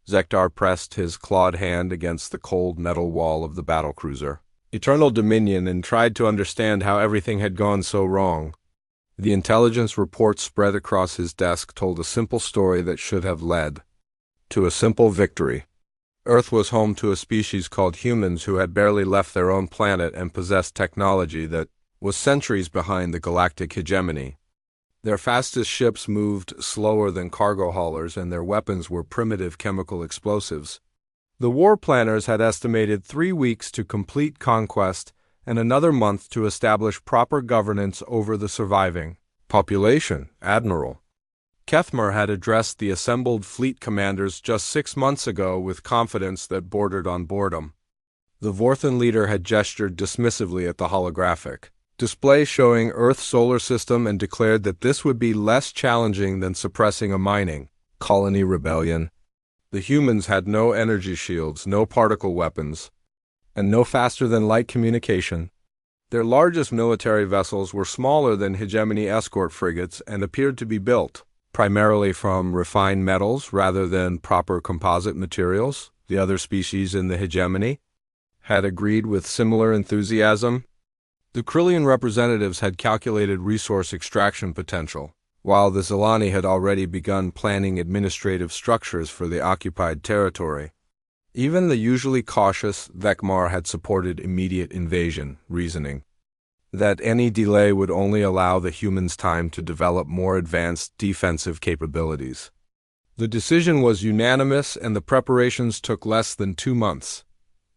Zektar pressed his clawed hand against the cold metal wall of the battlecruiser. Eternal Dominion, and tried to understand how everything had gone so wrong. The intelligence report spread across his desk told a simple story that should have led to a simple victory. Earth was home to a species called humans who had barely left their own planet and possessed technology that was centuries behind the galactic hegemony. Their fastest ships moved slower than cargo haulers, and their weapons were primitive chemical explosives. The war planners had estimated 3 weeks to complete conquest and another month to establish proper governance over the surviving population. Admiral Kethmer had addressed the assembled fleet commanders just 6 months ago with confidence that bordered on boredom. The Vorthan leader had gestured dismissively at the holographic display showing Earth's solar system and declared that this would be less challenging than suppressing a mining colony rebellion. The humans had no energy shields, no particle weapons, and no faster-than-light communication. Their largest military vessels were smaller than hegemony escort frigates and appeared to be built primarily from refined metals rather than proper composite materials. The other species in the hegemony had agreed with similar enthusiasm. The Krillian representatives had calculated resource extraction potential, while the Zilani had already begun planning administrative structures for the occupied territory. Even the usually cautious Vekmar had supported immediate invasion, reasoning that any delay would only allow the humans time to develop more advanced defensive capabilities. The decision was unanimous, and the preparations took less than 2 months.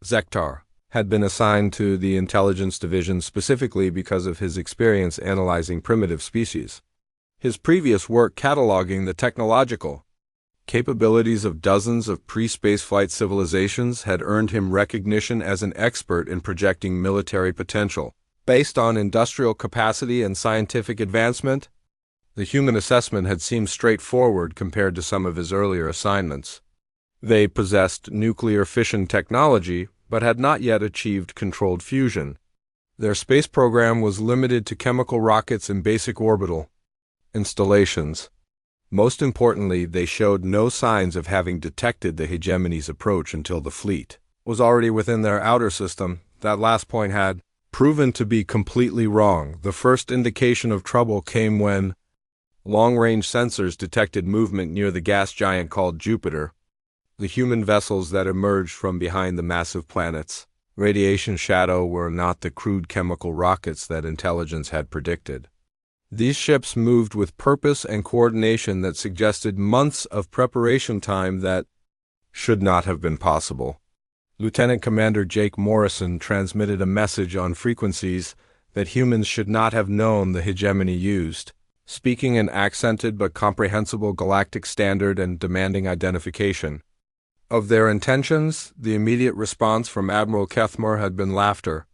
Zektar had been assigned to the intelligence division specifically because of his experience analyzing primitive species. His previous work cataloging the technological capabilities of dozens of pre-spaceflight civilizations had earned him recognition as an expert in projecting military potential. Based on industrial capacity and scientific advancement, the human assessment had seemed straightforward compared to some of his earlier assignments. They possessed nuclear fission technology, but had not yet achieved controlled fusion. Their space program was limited to chemical rockets and basic orbital installations. Most importantly, they showed no signs of having detected the hegemony's approach until the fleet was already within their outer system. That last point had proven to be completely wrong. The first indication of trouble came when long-range sensors detected movement near the gas giant called Jupiter. The human vessels that emerged from behind the massive planet's radiation shadow were not the crude chemical rockets that intelligence had predicted. These ships moved with purpose and coordination that suggested months of preparation time that should not have been possible. Lieutenant Commander Jake Morrison transmitted a message on frequencies that humans should not have known the hegemony used, speaking in accented but comprehensible galactic standard and demanding identification of their intentions. The immediate response from Admiral Kethmer had been laughter.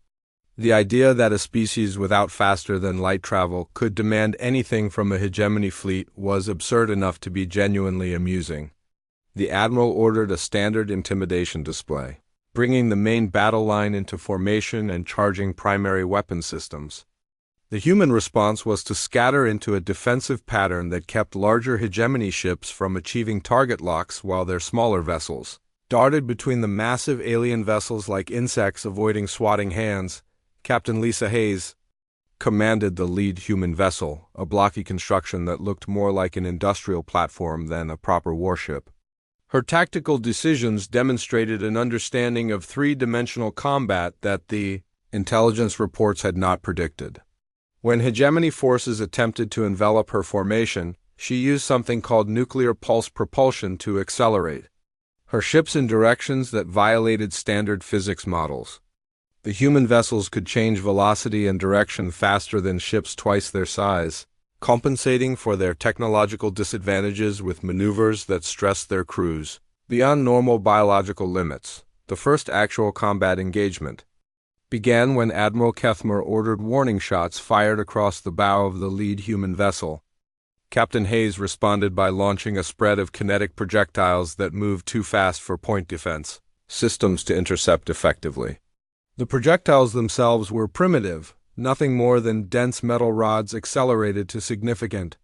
The idea that a species without faster-than-light travel could demand anything from a hegemony fleet was absurd enough to be genuinely amusing. The Admiral ordered a standard intimidation display, bringing the main battle line into formation and charging primary weapon systems. The human response was to scatter into a defensive pattern that kept larger hegemony ships from achieving target locks while their smaller vessels darted between the massive alien vessels like insects avoiding swatting hands. Captain Lisa Hayes commanded the lead human vessel, a blocky construction that looked more like an industrial platform than a proper warship. Her tactical decisions demonstrated an understanding of three-dimensional combat that the intelligence reports had not predicted. When hegemony forces attempted to envelop her formation, she used something called nuclear pulse propulsion to accelerate her ships in directions that violated standard physics models. The human vessels could change velocity and direction faster than ships twice their size, compensating for their technological disadvantages with maneuvers that stressed their crews beyond normal biological limits. The first actual combat engagement began when Admiral Kethmer ordered warning shots fired across the bow of the lead human vessel. Captain Hayes responded by launching a spread of kinetic projectiles that moved too fast for point defense systems to intercept effectively. The projectiles themselves were primitive, nothing more than dense metal rods accelerated to significant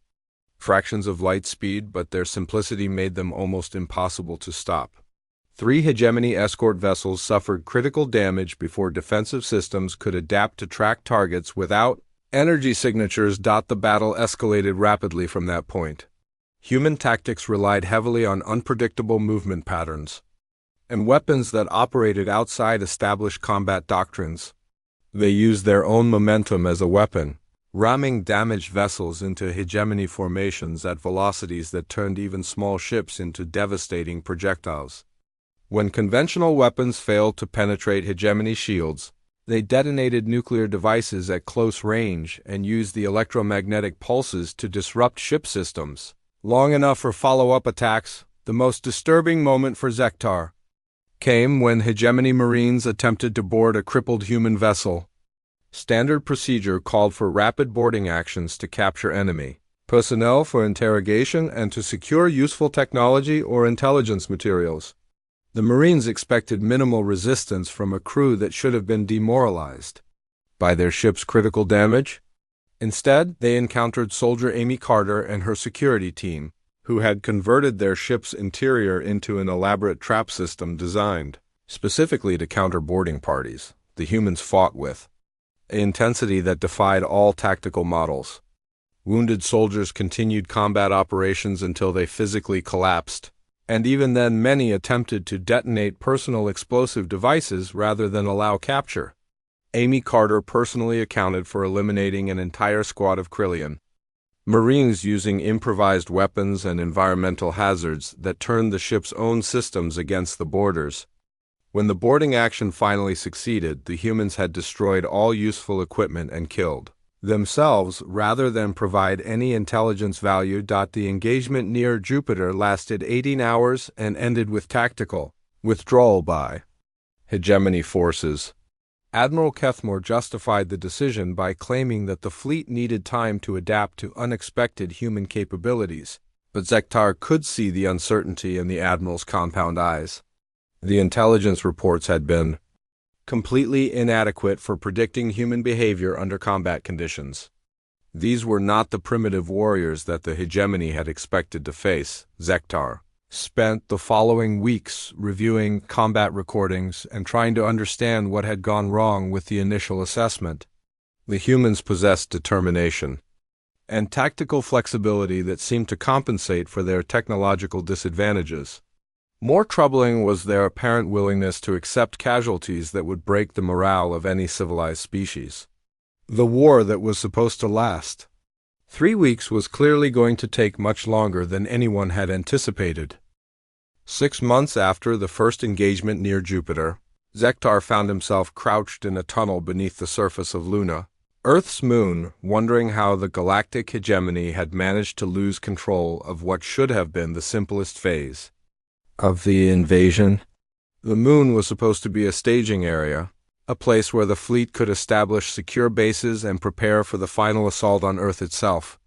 fractions of light speed, but their simplicity made them almost impossible to stop. 3 hegemony escort vessels suffered critical damage before defensive systems could adapt to track targets without energy signatures. The battle escalated rapidly from that point. Human tactics relied heavily on unpredictable movement patterns and weapons that operated outside established combat doctrines. They used their own momentum as a weapon, ramming damaged vessels into hegemony formations at velocities that turned even small ships into devastating projectiles. When conventional weapons failed to penetrate hegemony shields, they detonated nuclear devices at close range and used the electromagnetic pulses to disrupt ship systems. Long enough for follow-up attacks, the most disturbing moment for Zektar came when hegemony Marines attempted to board a crippled human vessel. Standard procedure called for rapid boarding actions to capture enemy personnel for interrogation and to secure useful technology or intelligence materials. The Marines expected minimal resistance from a crew that should have been demoralized by their ship's critical damage. Instead, they encountered soldier Amy Carter and her security team, who had converted their ship's interior into an elaborate trap system designed specifically to counter boarding parties the humans fought with, an intensity that defied all tactical models. Wounded soldiers continued combat operations until they physically collapsed, and even then many attempted to detonate personal explosive devices rather than allow capture. Amy Carter personally accounted for eliminating an entire squad of Krillian Marines using improvised weapons and environmental hazards that turned the ship's own systems against the boarders. When the boarding action finally succeeded, the humans had destroyed all useful equipment and killed themselves rather than provide any intelligence value. The engagement near Jupiter lasted 18 hours and ended with tactical withdrawal by hegemony forces. Admiral Kethmore justified the decision by claiming that the fleet needed time to adapt to unexpected human capabilities, but Zektar could see the uncertainty in the Admiral's compound eyes. The intelligence reports had been completely inadequate for predicting human behavior under combat conditions. These were not the primitive warriors that the hegemony had expected to face. Zektar spent the following weeks reviewing combat recordings and trying to understand what had gone wrong with the initial assessment. The humans possessed determination and tactical flexibility that seemed to compensate for their technological disadvantages. More troubling was their apparent willingness to accept casualties that would break the morale of any civilized species. The war that was supposed to last 3 weeks was clearly going to take much longer than anyone had anticipated. 6 months after the first engagement near Jupiter, Zektar found himself crouched in a tunnel beneath the surface of Luna, Earth's moon, wondering how the galactic hegemony had managed to lose control of what should have been the simplest phase of the invasion. The moon was supposed to be a staging area, a place where the fleet could establish secure bases and prepare for the final assault on Earth itself.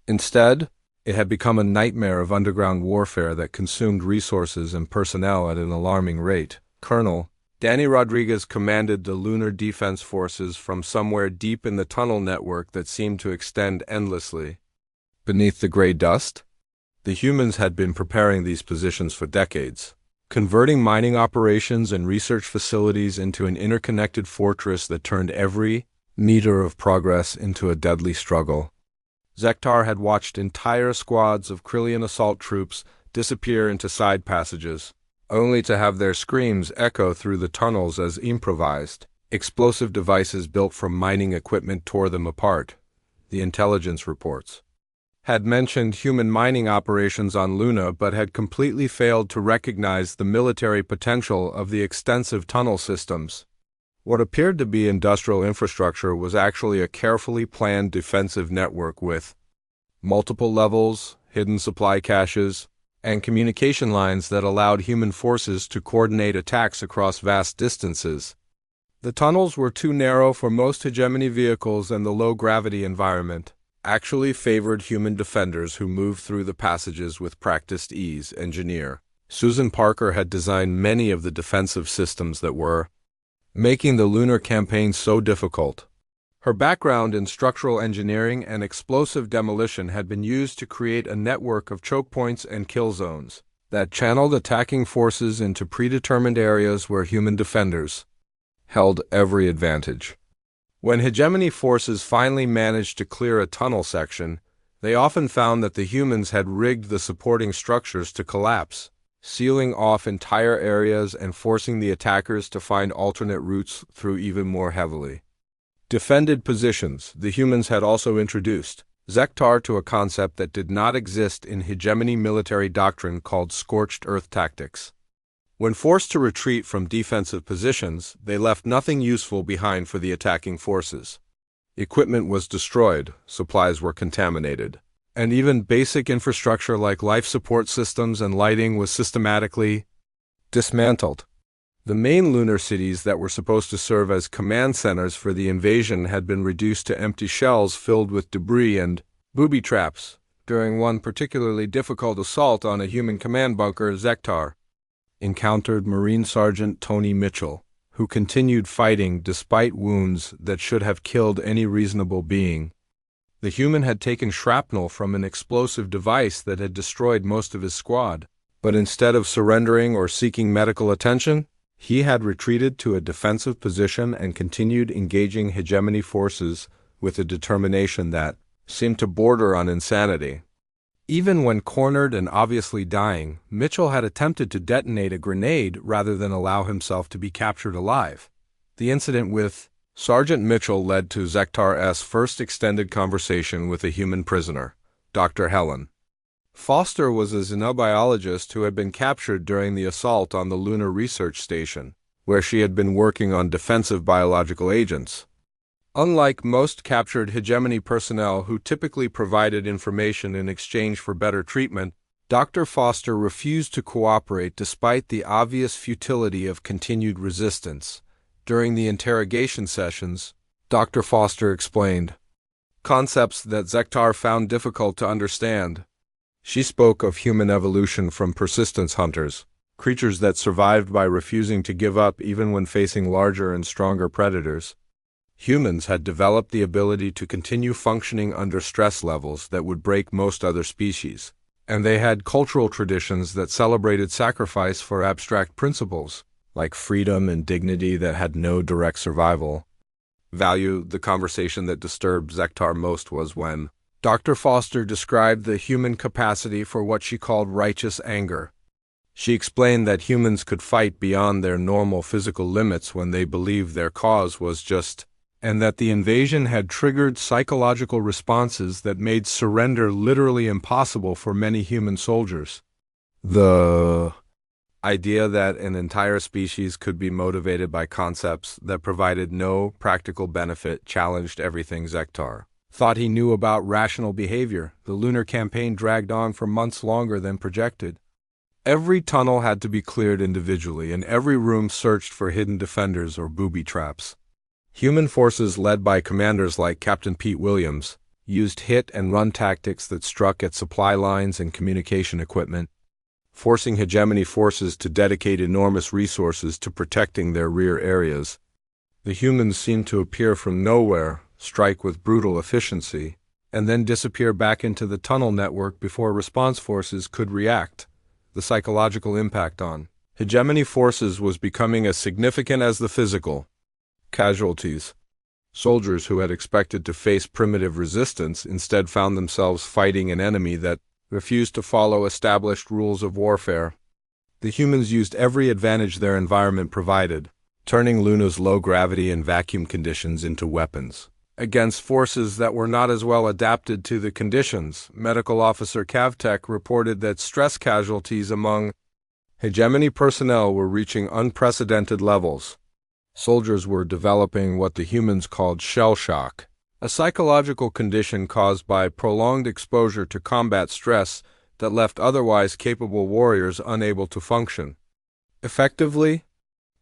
Instead, it had become a nightmare of underground warfare that consumed resources and personnel at an alarming rate. Colonel Danny Rodriguez commanded the Lunar Defense Forces from somewhere deep in the tunnel network that seemed to extend endlessly beneath the gray dust. The humans had been preparing these positions for decades, converting mining operations and research facilities into an interconnected fortress that turned every meter of progress into a deadly struggle. Zektar had watched entire squads of Krillian assault troops disappear into side passages, only to have their screams echo through the tunnels as improvised explosive devices built from mining equipment tore them apart. The intelligence reports had mentioned human mining operations on Luna but had completely failed to recognize the military potential of the extensive tunnel systems. What appeared to be industrial infrastructure was actually a carefully planned defensive network with multiple levels, hidden supply caches, and communication lines that allowed human forces to coordinate attacks across vast distances. The tunnels were too narrow for most hegemony vehicles, and the low-gravity environment actually favored human defenders who moved through the passages with practiced ease. Engineer Susan Parker had designed many of the defensive systems that were making the lunar campaign so difficult. Her background in structural engineering and explosive demolition had been used to create a network of choke points and kill zones. that channeled attacking forces into predetermined areas where human defenders held every advantage. When hegemony forces finally managed to clear a tunnel section, they often found that the humans had rigged the supporting structures to collapse, sealing off entire areas and forcing the attackers to find alternate routes through even more heavily defended positions. The humans had also introduced Zektar to a concept that did not exist in hegemony military doctrine called scorched earth tactics. When forced to retreat from defensive positions, they left nothing useful behind for the attacking forces. Equipment was destroyed, supplies were contaminated, and even basic infrastructure like life support systems and lighting was systematically dismantled. The main lunar cities that were supposed to serve as command centers for the invasion had been reduced to empty shells filled with debris and booby traps. During one particularly difficult assault on a human command bunker, Zektar encountered Marine Sergeant Tony Mitchell, who continued fighting despite wounds that should have killed any reasonable being. The human had taken shrapnel from an explosive device that had destroyed most of his squad, but instead of surrendering or seeking medical attention, he had retreated to a defensive position and continued engaging hegemony forces with a determination that seemed to border on insanity. Even when cornered and obviously dying, Mitchell had attempted to detonate a grenade rather than allow himself to be captured alive. The incident with Sergeant Mitchell led to Zektar's first extended conversation with a human prisoner, Dr. Helen. Foster was a xenobiologist who had been captured during the assault on the Lunar Research Station, where she had been working on defensive biological agents. Unlike most captured hegemony personnel who typically provided information in exchange for better treatment, Dr. Foster refused to cooperate despite the obvious futility of continued resistance. During the interrogation sessions, Dr. Foster explained concepts that Zektar found difficult to understand. She spoke of human evolution from persistence hunters, creatures that survived by refusing to give up even when facing larger and stronger predators. Humans had developed the ability to continue functioning under stress levels that would break most other species, and they had cultural traditions that celebrated sacrifice for abstract principles, like freedom and dignity that had no direct survival value. The conversation that disturbed Zektar most was when Dr. Foster described the human capacity for what she called righteous anger. She explained that humans could fight beyond their normal physical limits when they believed their cause was just, and that the invasion had triggered psychological responses that made surrender literally impossible for many human soldiers. The idea that an entire species could be motivated by concepts that provided no practical benefit challenged everything Zektar thought he knew about rational behavior. The lunar campaign dragged on for months longer than projected. Every tunnel had to be cleared individually, and every room searched for hidden defenders or booby traps. Human forces led by commanders like Captain Pete Williams used hit-and-run tactics that struck at supply lines and communication equipment, forcing hegemony forces to dedicate enormous resources to protecting their rear areas. The humans seemed to appear from nowhere, strike with brutal efficiency, and then disappear back into the tunnel network before response forces could react. The psychological impact on hegemony forces was becoming as significant as the physical casualties. Soldiers who had expected to face primitive resistance instead found themselves fighting an enemy that refused to follow established rules of warfare. The humans used every advantage their environment provided, turning Luna's low gravity and vacuum conditions into weapons against forces that were not as well adapted to the conditions. Medical Officer Kavtek reported that stress casualties among hegemony personnel were reaching unprecedented levels. Soldiers were developing what the humans called shell shock, a psychological condition caused by prolonged exposure to combat stress that left otherwise capable warriors unable to function effectively.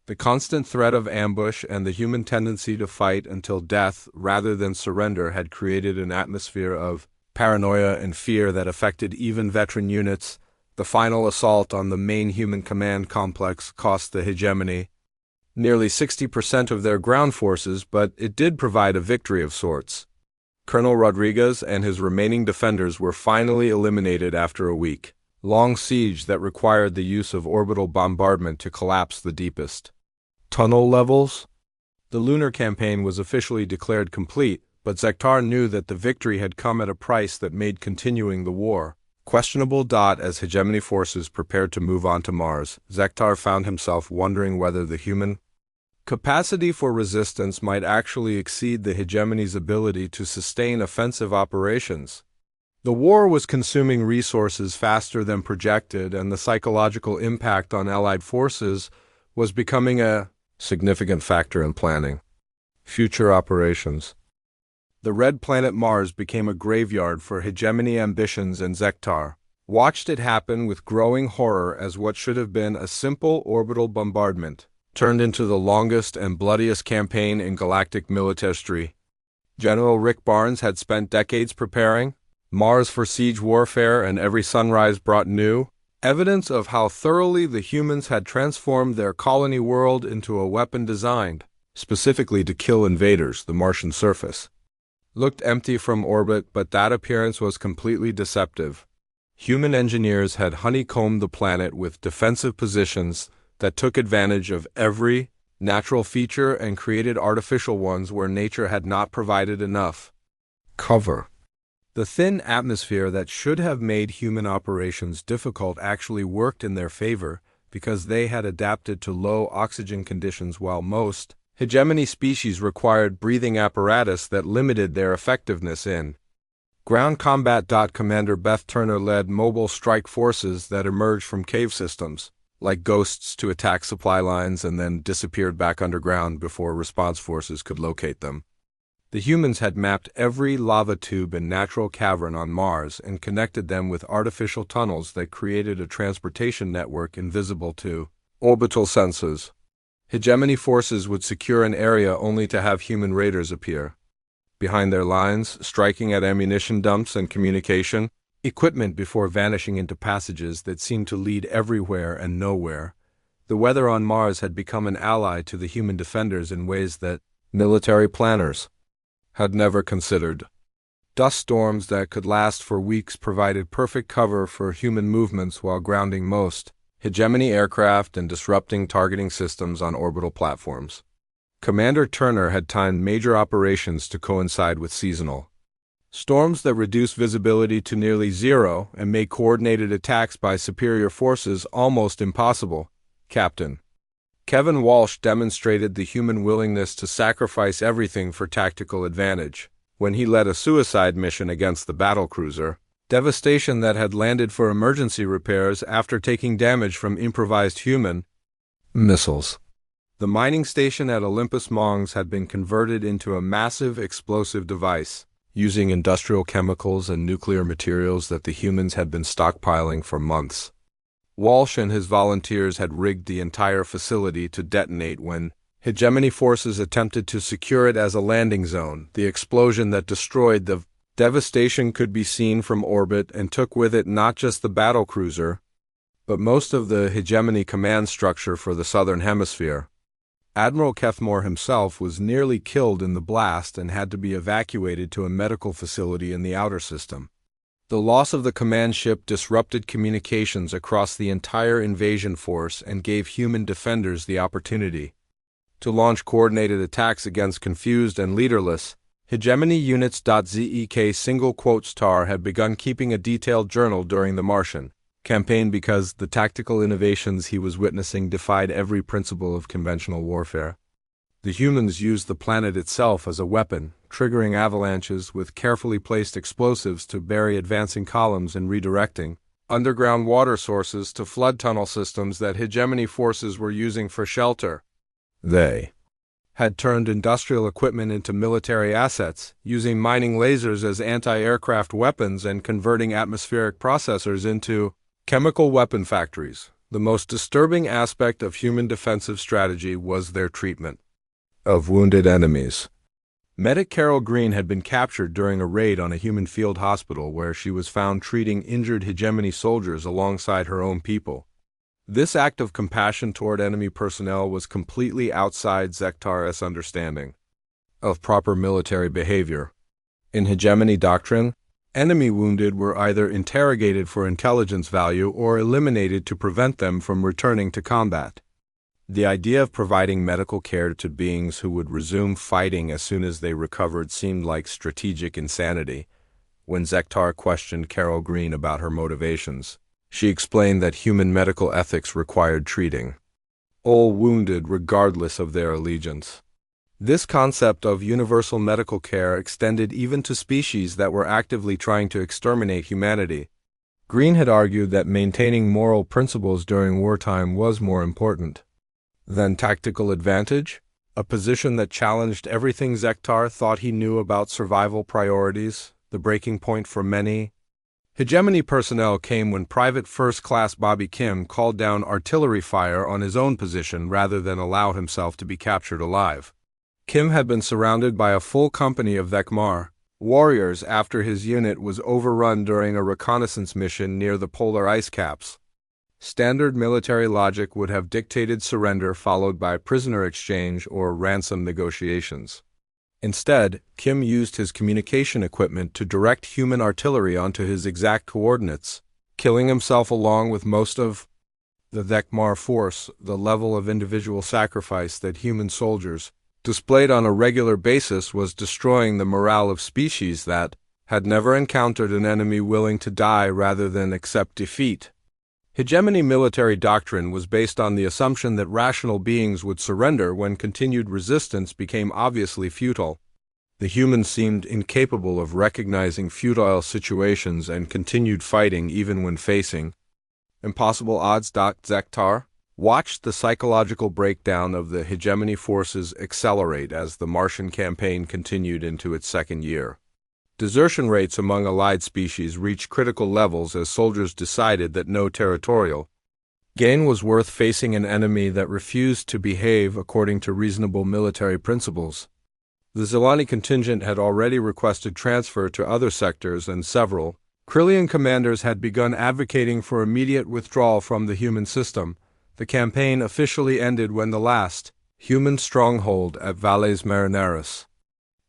The constant threat of ambush and the human tendency to fight until death rather than surrender had created an atmosphere of paranoia and fear that affected even veteran units. The final assault on the main human command complex cost the hegemony nearly 60% of their ground forces, but it did provide a victory of sorts. Colonel Rodriguez and his remaining defenders were finally eliminated after a week. long siege that required the use of orbital bombardment to collapse the deepest tunnel levels. The lunar campaign was officially declared complete, but Zektar knew that the victory had come at a price that made continuing the war questionable. As hegemony forces prepared to move on to Mars, Zektar found himself wondering whether the human capacity for resistance might actually exceed the hegemony's ability to sustain offensive operations. The war was consuming resources faster than projected, and the psychological impact on Allied forces was becoming a significant factor in planning future operations. The red planet Mars became a graveyard for hegemony ambitions, and Zektar watched it happen with growing horror as what should have been a simple orbital bombardment turned into the longest and bloodiest campaign in galactic military history. General Rick Barnes had spent decades preparing Mars for siege warfare, and every sunrise brought new evidence of how thoroughly the humans had transformed their colony world into a weapon designed specifically to kill invaders. The Martian surface looked empty from orbit, but that appearance was completely deceptive. Human engineers had honeycombed the planet with defensive positions that took advantage of every natural feature and created artificial ones where nature had not provided enough cover. The thin atmosphere that should have made human operations difficult actually worked in their favor because they had adapted to low oxygen conditions, while most hegemony species required breathing apparatus that limited their effectiveness in ground combat. Commander Beth Turner led mobile strike forces that emerged from cave systems like ghosts to attack supply lines and then disappeared back underground before response forces could locate them. The humans had mapped every lava tube and natural cavern on Mars and connected them with artificial tunnels that created a transportation network invisible to orbital sensors. Hegemony forces would secure an area only to have human raiders appear behind their lines, striking at ammunition dumps and communication equipment before vanishing into passages that seemed to lead everywhere and nowhere. The weather on Mars had become an ally to the human defenders in ways that military planners had never considered. Dust storms that could last for weeks provided perfect cover for human movements while grounding most hegemony aircraft and disrupting targeting systems on orbital platforms. Commander Turner had timed major operations to coincide with seasonal storms that reduced visibility to nearly zero and made coordinated attacks by superior forces almost impossible. Captain Kevin Walsh demonstrated the human willingness to sacrifice everything for tactical advantage when he led a suicide mission against the battlecruiser Devastation that had landed for emergency repairs after taking damage from improvised human missiles. The mining station at Olympus Mons had been converted into a massive explosive device, using industrial chemicals and nuclear materials that the humans had been stockpiling for months. Walsh and his volunteers had rigged the entire facility to detonate when hegemony forces attempted to secure it as a landing zone. The explosion that destroyed the devastation could be seen from orbit and took with it not just the battlecruiser, but most of the hegemony command structure for the Southern Hemisphere. Admiral Kethmore himself was nearly killed in the blast and had to be evacuated to a medical facility in the outer system. The loss of the command ship disrupted communications across the entire invasion force and gave human defenders the opportunity to launch coordinated attacks against confused and leaderless hegemony units. Zek single quotes Tar had begun keeping a detailed journal during the Martian campaign because the tactical innovations he was witnessing defied every principle of conventional warfare. The humans used the planet itself as a weapon, triggering avalanches with carefully placed explosives to bury advancing columns and redirecting underground water sources to flood tunnel systems that hegemony forces were using for shelter. They had turned industrial equipment into military assets, using mining lasers as anti-aircraft weapons and converting atmospheric processors into chemical weapon factories. The most disturbing aspect of human defensive strategy was their treatment of wounded enemies. Medic Carol Green had been captured during a raid on a human field hospital where she was found treating injured hegemony soldiers alongside her own people. This act of compassion toward enemy personnel was completely outside Zektar's understanding of proper military behavior. In hegemony doctrine, Enemy wounded were either interrogated for intelligence value or eliminated to prevent them from returning to combat. The idea of providing medical care to beings who would resume fighting as soon as they recovered seemed like strategic insanity. When Zektar questioned Carol Green about her motivations, she explained that human medical ethics required treating all wounded regardless of their allegiance. This concept of universal medical care extended even to species that were actively trying to exterminate humanity. Green had argued that maintaining moral principles during wartime was more important than tactical advantage, a position that challenged everything Zektar thought he knew about survival priorities. The breaking point for many hegemony personnel came when Private First Class Bobby Kim called down artillery fire on his own position rather than allow himself to be captured alive. Kim had been surrounded by a full company of Vekmar warriors after his unit was overrun during a reconnaissance mission near the polar ice caps. Standard military logic would have dictated surrender followed by prisoner exchange or ransom negotiations. Instead, Kim used his communication equipment to direct human artillery onto his exact coordinates, killing himself along with most of the Vekmar force. The level of individual sacrifice that human soldiers displayed on a regular basis was destroying the morale of species that had never encountered an enemy willing to die rather than accept defeat. Hegemony military doctrine was based on the assumption that rational beings would surrender when continued resistance became obviously futile. The humans seemed incapable of recognizing futile situations and continued fighting even when facing impossible odds. Zektar watched the psychological breakdown of the hegemony forces accelerate as the Martian campaign continued into its second year. Desertion rates among allied species reached critical levels as soldiers decided that no territorial gain was worth facing an enemy that refused to behave according to reasonable military principles. The Zilani contingent had already requested transfer to other sectors, and several Krillian commanders had begun advocating for immediate withdrawal from the human system. The campaign officially ended when the last human stronghold at Valles Marineris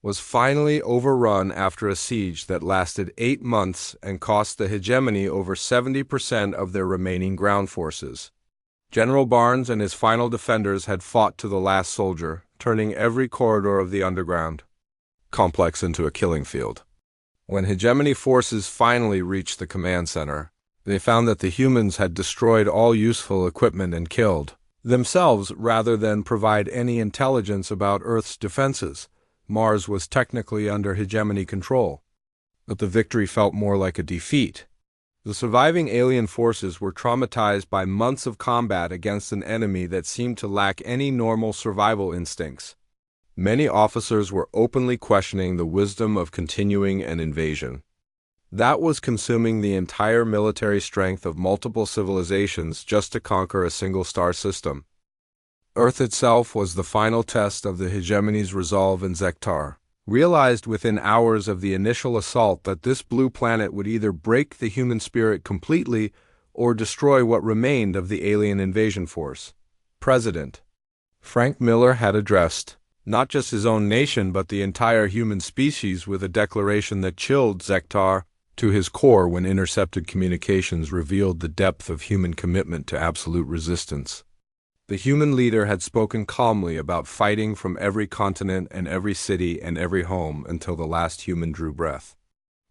was finally overrun after a siege that lasted 8 months and cost the hegemony over 70% of their remaining ground forces. General Barnes and his final defenders had fought to the last soldier, turning every corridor of the underground complex into a killing field. When hegemony forces finally reached the command center, they found that the humans had destroyed all useful equipment and killed themselves rather than provide any intelligence about Earth's defenses. Mars was technically under hegemony control, but the victory felt more like a defeat. The surviving alien forces were traumatized by months of combat against an enemy that seemed to lack any normal survival instincts. Many officers were openly questioning the wisdom of continuing an invasion that was consuming the entire military strength of multiple civilizations just to conquer a single star system. Earth itself was the final test of the hegemony's resolve, and Zektar realized within hours of the initial assault that this blue planet would either break the human spirit completely or destroy what remained of the alien invasion force. President Frank Miller had addressed not just his own nation but the entire human species with a declaration that chilled Zektar to his core when intercepted communications revealed the depth of human commitment to absolute resistance. The human leader had spoken calmly about fighting from every continent and every city and every home until the last human drew breath.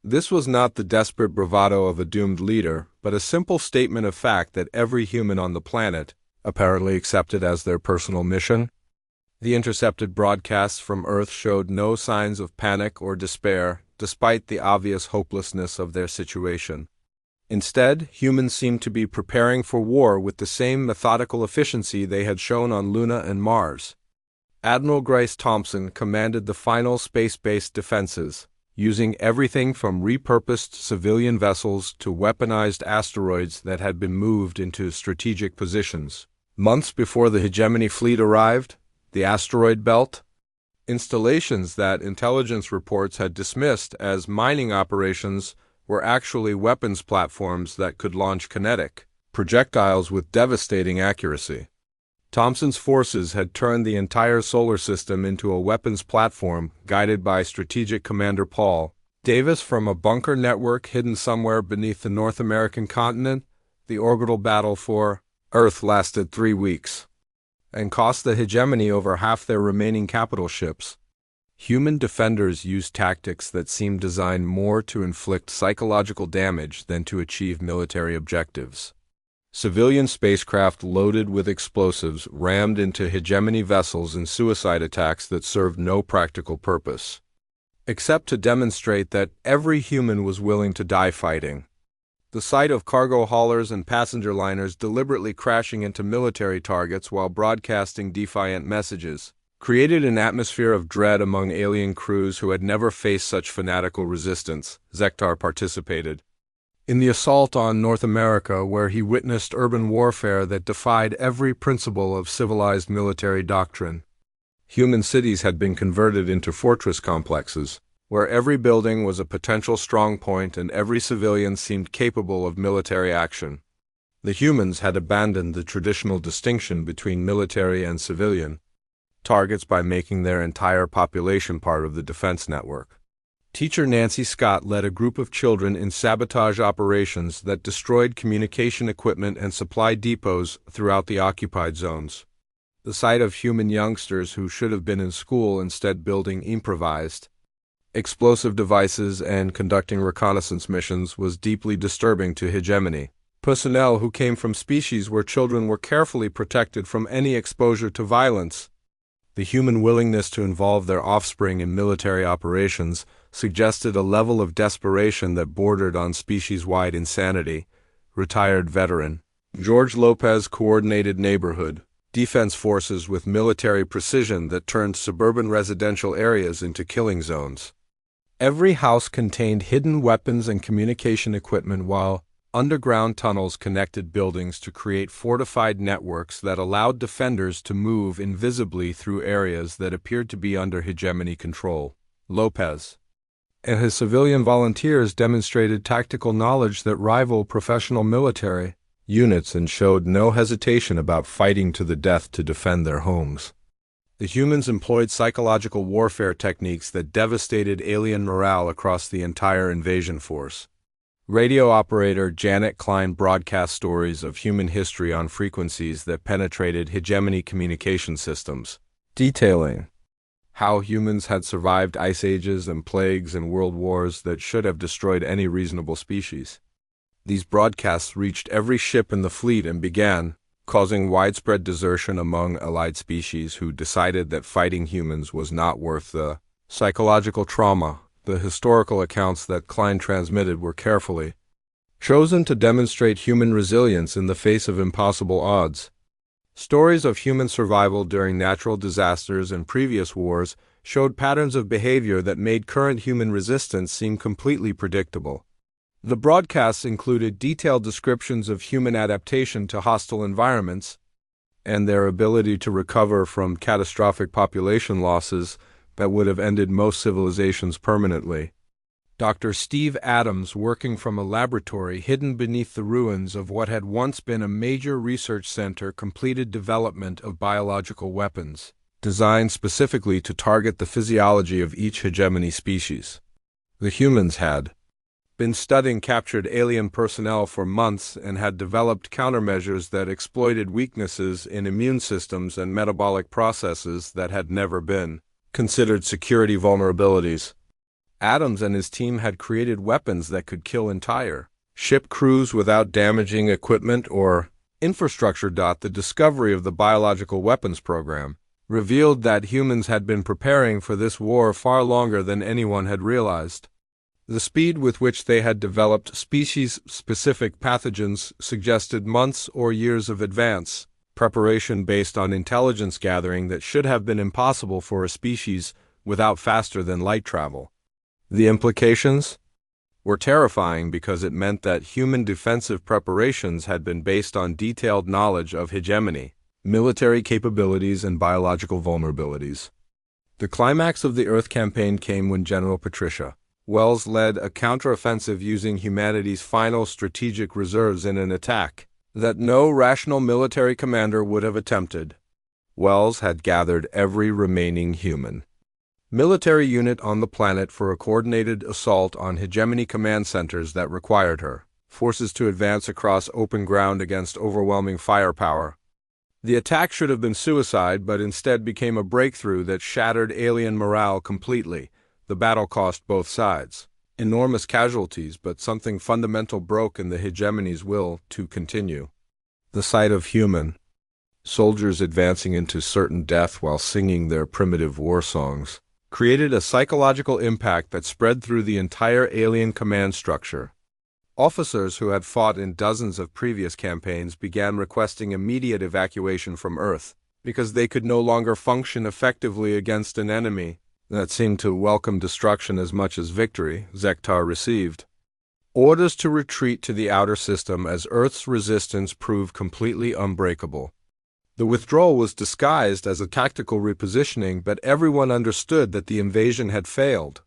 This was not the desperate bravado of a doomed leader, but a simple statement of fact that every human on the planet apparently accepted as their personal mission. The intercepted broadcasts from Earth showed no signs of panic or despair, despite the obvious hopelessness of their situation. Instead, humans seemed to be preparing for war with the same methodical efficiency they had shown on Luna and Mars. Admiral Grace Thompson commanded the final space-based defenses, using everything from repurposed civilian vessels to weaponized asteroids that had been moved into strategic positions. Months before the hegemony fleet arrived, the asteroid belt, installations that intelligence reports had dismissed as mining operations were actually weapons platforms that could launch kinetic projectiles with devastating accuracy. Thompson's forces had turned the entire solar system into a weapons platform guided by Strategic Commander Paul Davis from a bunker network hidden somewhere beneath the North American continent, the orbital battle for Earth lasted 3 weeks and cost the hegemony over half their remaining capital ships. Human defenders used tactics that seemed designed more to inflict psychological damage than to achieve military objectives. Civilian spacecraft loaded with explosives rammed into hegemony vessels in suicide attacks that served no practical purpose, except to demonstrate that every human was willing to die fighting. The sight of cargo haulers and passenger liners deliberately crashing into military targets while broadcasting defiant messages created an atmosphere of dread among alien crews who had never faced such fanatical resistance. Zektar participated in the assault on North America, where he witnessed urban warfare that defied every principle of civilized military doctrine. Human cities had been converted into fortress complexes, where every building was a potential strong point and every civilian seemed capable of military action. The humans had abandoned the traditional distinction between military and civilian targets by making their entire population part of the defense network. Teacher Nancy Scott led a group of children in sabotage operations that destroyed communication equipment and supply depots throughout the occupied zones. The sight of human youngsters who should have been in school instead building improvised explosive devices and conducting reconnaissance missions was deeply disturbing to hegemony. Personnel who came from species where children were carefully protected from any exposure to violence. The human willingness to involve their offspring in military operations suggested a level of desperation that bordered on species-wide insanity. Retired veteran George Lopez coordinated neighborhood defense forces with military precision that turned suburban residential areas into killing zones. Every house contained hidden weapons and communication equipment, while underground tunnels connected buildings to create fortified networks that allowed defenders to move invisibly through areas that appeared to be under hegemony control. Lopez and his civilian volunteers demonstrated tactical knowledge that rivaled professional military units and showed no hesitation about fighting to the death to defend their homes. The humans employed psychological warfare techniques that devastated alien morale across the entire invasion force. Radio operator Janet Klein broadcast stories of human history on frequencies that penetrated hegemony communication systems, detailing how humans had survived ice ages and plagues and world wars that should have destroyed any reasonable species. These broadcasts reached every ship in the fleet and began causing widespread desertion among allied species who decided that fighting humans was not worth the psychological trauma. The historical accounts that Klein transmitted were carefully chosen to demonstrate human resilience in the face of impossible odds. Stories of human survival during natural disasters and previous wars showed patterns of behavior that made current human resistance seem completely predictable. The broadcasts included detailed descriptions of human adaptation to hostile environments and their ability to recover from catastrophic population losses that would have ended most civilizations permanently. Dr. Steve Adams, working from a laboratory hidden beneath the ruins of what had once been a major research center, completed development of biological weapons, designed specifically to target the physiology of each hegemony species. The humans had been studying captured alien personnel for months and had developed countermeasures that exploited weaknesses in immune systems and metabolic processes that had never been considered security vulnerabilities. Adams and his team had created weapons that could kill entire ship crews without damaging equipment or infrastructure. The discovery of the biological weapons program revealed that humans had been preparing for this war far longer than anyone had realized. The speed with which they had developed species-specific pathogens suggested months or years of advance preparation based on intelligence gathering that should have been impossible for a species without faster-than-light travel. The implications were terrifying because it meant that human defensive preparations had been based on detailed knowledge of hegemony, military capabilities, and biological vulnerabilities. The climax of the Earth campaign came when General Patricia Wells led a counteroffensive using humanity's final strategic reserves in an attack that no rational military commander would have attempted. Wells had gathered every remaining human military unit on the planet for a coordinated assault on hegemony command centers that required her forces to advance across open ground against overwhelming firepower. The attack should have been suicide, but instead became a breakthrough that shattered alien morale completely. The battle cost both sides enormous casualties, but something fundamental broke in the hegemony's will to continue. The sight of human soldiers advancing into certain death while singing their primitive war songs created a psychological impact that spread through the entire alien command structure. Officers who had fought in dozens of previous campaigns began requesting immediate evacuation from Earth because they could no longer function effectively against an enemy that seemed to welcome destruction as much as victory. Zektar received orders to retreat to the outer system as Earth's resistance proved completely unbreakable. The withdrawal was disguised as a tactical repositioning, but everyone understood that the invasion had failed.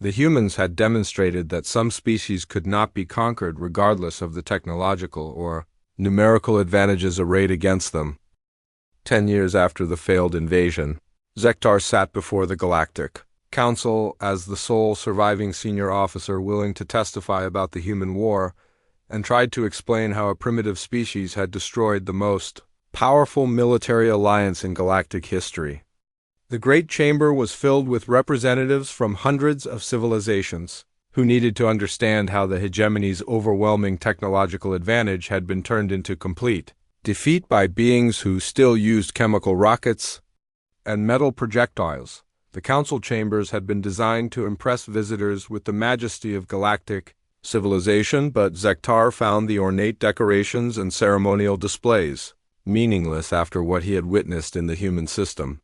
The humans had demonstrated that some species could not be conquered regardless of the technological or numerical advantages arrayed against them. 10 years after the failed invasion, Zektar sat before the Galactic Council as the sole surviving senior officer willing to testify about the human war, and tried to explain how a primitive species had destroyed the most powerful military alliance in galactic history. The Great Chamber was filled with representatives from hundreds of civilizations who needed to understand how the hegemony's overwhelming technological advantage had been turned into complete defeat by beings who still used chemical rockets and metal projectiles. The council chambers had been designed to impress visitors with the majesty of galactic civilization, but Zektar found the ornate decorations and ceremonial displays meaningless after what he had witnessed in the human system.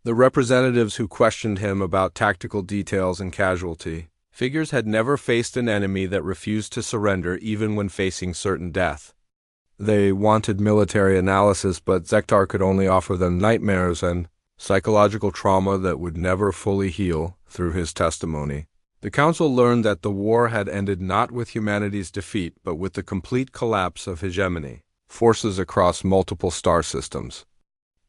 The representatives who questioned him about tactical details and casualty figures had never faced an enemy that refused to surrender even when facing certain death. They wanted military analysis, but Zektar could only offer them nightmares and psychological trauma that would never fully heal. Through his testimony, the Council learned that the war had ended not with humanity's defeat, but with the complete collapse of hegemony forces across multiple star systems.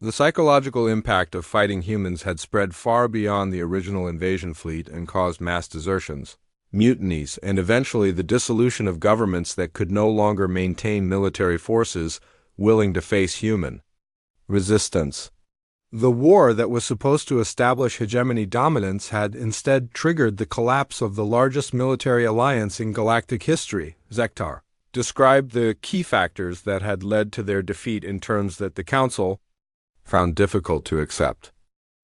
The psychological impact of fighting humans had spread far beyond the original invasion fleet and caused mass desertions, mutinies, and eventually the dissolution of governments that could no longer maintain military forces willing to face human resistance. The war that was supposed to establish hegemony dominance had instead triggered the collapse of the largest military alliance in galactic history. Zektar described the key factors that had led to their defeat in terms that the Council found difficult to accept.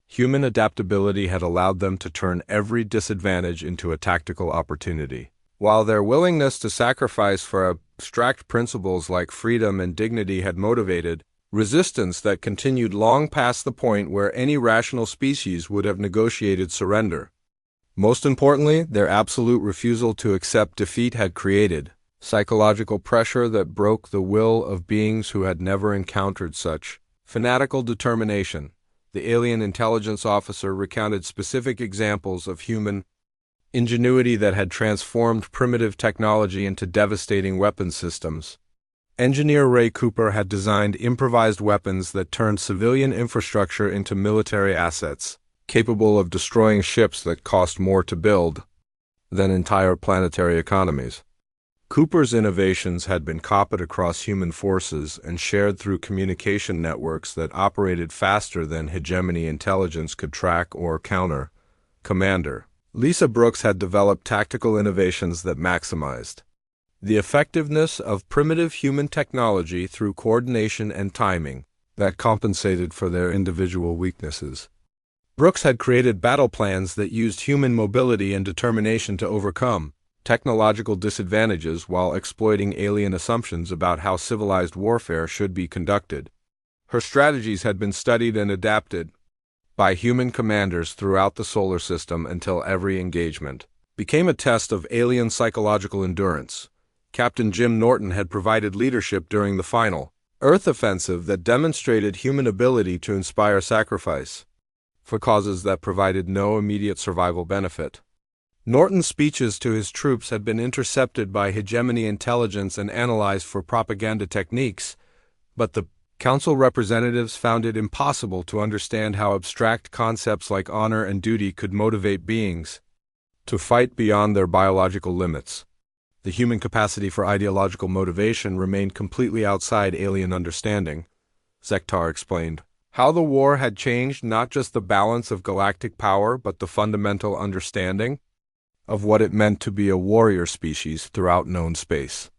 Human adaptability had allowed them to turn every disadvantage into a tactical opportunity, while their willingness to sacrifice for abstract principles like freedom and dignity had motivated resistance that continued long past the point where any rational species would have negotiated surrender. Most importantly, their absolute refusal to accept defeat had created psychological pressure that broke the will of beings who had never encountered such fanatical determination. The alien intelligence officer recounted specific examples of human ingenuity that had transformed primitive technology into devastating weapon systems. Engineer Ray Cooper had designed improvised weapons that turned civilian infrastructure into military assets, capable of destroying ships that cost more to build than entire planetary economies. Cooper's innovations had been copied across human forces and shared through communication networks that operated faster than hegemony intelligence could track or counter. Commander Lisa Brooks had developed tactical innovations that maximized the effectiveness of primitive human technology through coordination and timing that compensated for their individual weaknesses. Brooks had created battle plans that used human mobility and determination to overcome technological disadvantages while exploiting alien assumptions about how civilized warfare should be conducted. Her strategies had been studied and adapted by human commanders throughout the solar system until every engagement became a test of alien psychological endurance. Captain Jim Norton had provided leadership during the final Earth offensive that demonstrated human ability to inspire sacrifice for causes that provided no immediate survival benefit. Norton's speeches to his troops had been intercepted by hegemony intelligence and analyzed for propaganda techniques, but the Council representatives found it impossible to understand how abstract concepts like honor and duty could motivate beings to fight beyond their biological limits. The human capacity for ideological motivation remained completely outside alien understanding, Zektar explained. How the war had changed not just the balance of galactic power, but the fundamental understanding of what it meant to be a warrior species throughout known space.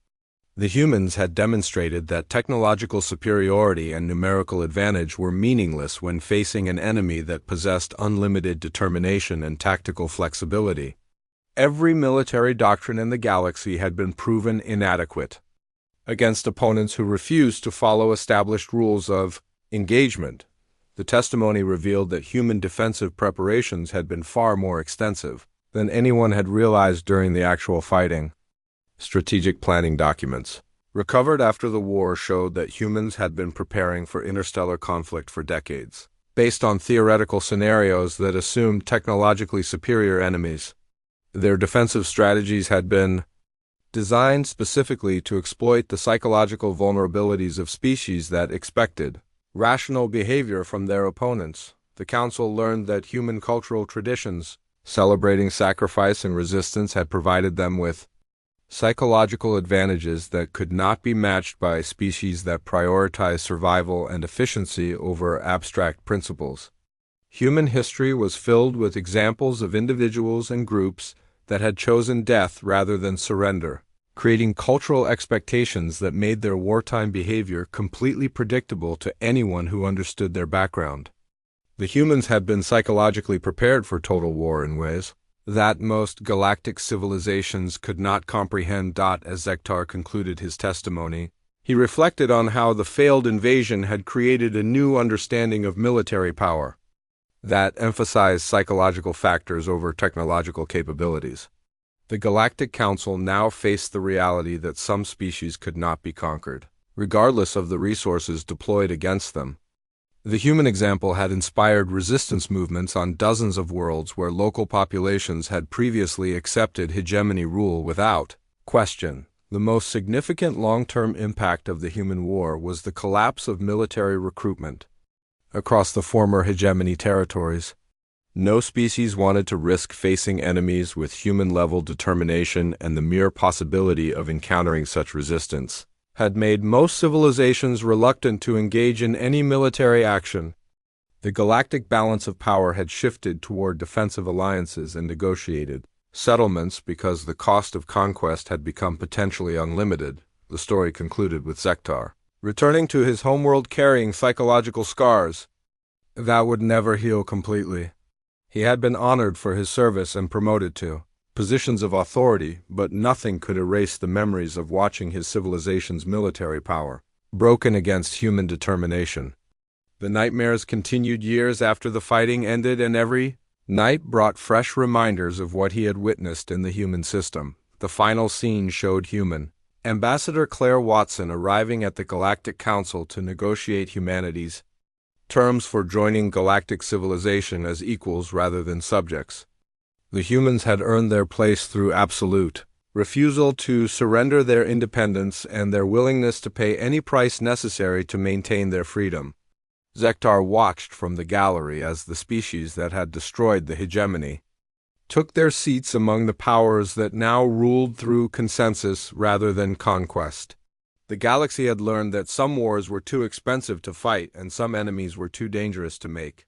The humans had demonstrated that technological superiority and numerical advantage were meaningless when facing an enemy that possessed unlimited determination and tactical flexibility. Every military doctrine in the galaxy had been proven inadequate against opponents who refused to follow established rules of engagement. The testimony revealed that human defensive preparations had been far more extensive than anyone had realized during the actual fighting. Strategic planning documents recovered after the war showed that humans had been preparing for interstellar conflict for decades, based on theoretical scenarios that assumed technologically superior enemies. Their defensive strategies had been designed specifically to exploit the psychological vulnerabilities of species that expected rational behavior from their opponents. The Council learned that human cultural traditions celebrating sacrifice and resistance had provided them with psychological advantages that could not be matched by species that prioritize survival and efficiency over abstract principles. Human history was filled with examples of individuals and groups that had chosen death rather than surrender, creating cultural expectations that made their wartime behavior completely predictable to anyone who understood their background. The humans had been psychologically prepared for total war in ways that most galactic civilizations could not comprehend. As Zektar concluded his testimony, he reflected on how the failed invasion had created a new understanding of military power that emphasized psychological factors over technological capabilities. The Galactic Council now faced the reality that some species could not be conquered, regardless of the resources deployed against them. The human example had inspired resistance movements on dozens of worlds where local populations had previously accepted hegemony rule without question. The most significant long-term impact of the human war was the collapse of military recruitment across the former hegemony territories. No species wanted to risk facing enemies with human-level determination, and the mere possibility of encountering such resistance had made most civilizations reluctant to engage in any military action. The galactic balance of power had shifted toward defensive alliances and negotiated settlements because the cost of conquest had become potentially unlimited, the story concluded with Zektar, returning to his homeworld carrying psychological scars that would never heal completely. He had been honored for his service and promoted to positions of authority, but nothing could erase the memories of watching his civilization's military power broken against human determination. The nightmares continued years after the fighting ended, and every night brought fresh reminders of what he had witnessed in the human system. The final scene showed human Ambassador Claire Watson arriving at the Galactic Council to negotiate humanity's terms for joining galactic civilization as equals rather than subjects. The humans had earned their place through absolute refusal to surrender their independence and their willingness to pay any price necessary to maintain their freedom. Zektar watched from the gallery as the species that had destroyed the hegemony took their seats among the powers that now ruled through consensus rather than conquest. The galaxy had learned that some wars were too expensive to fight and some enemies were too dangerous to make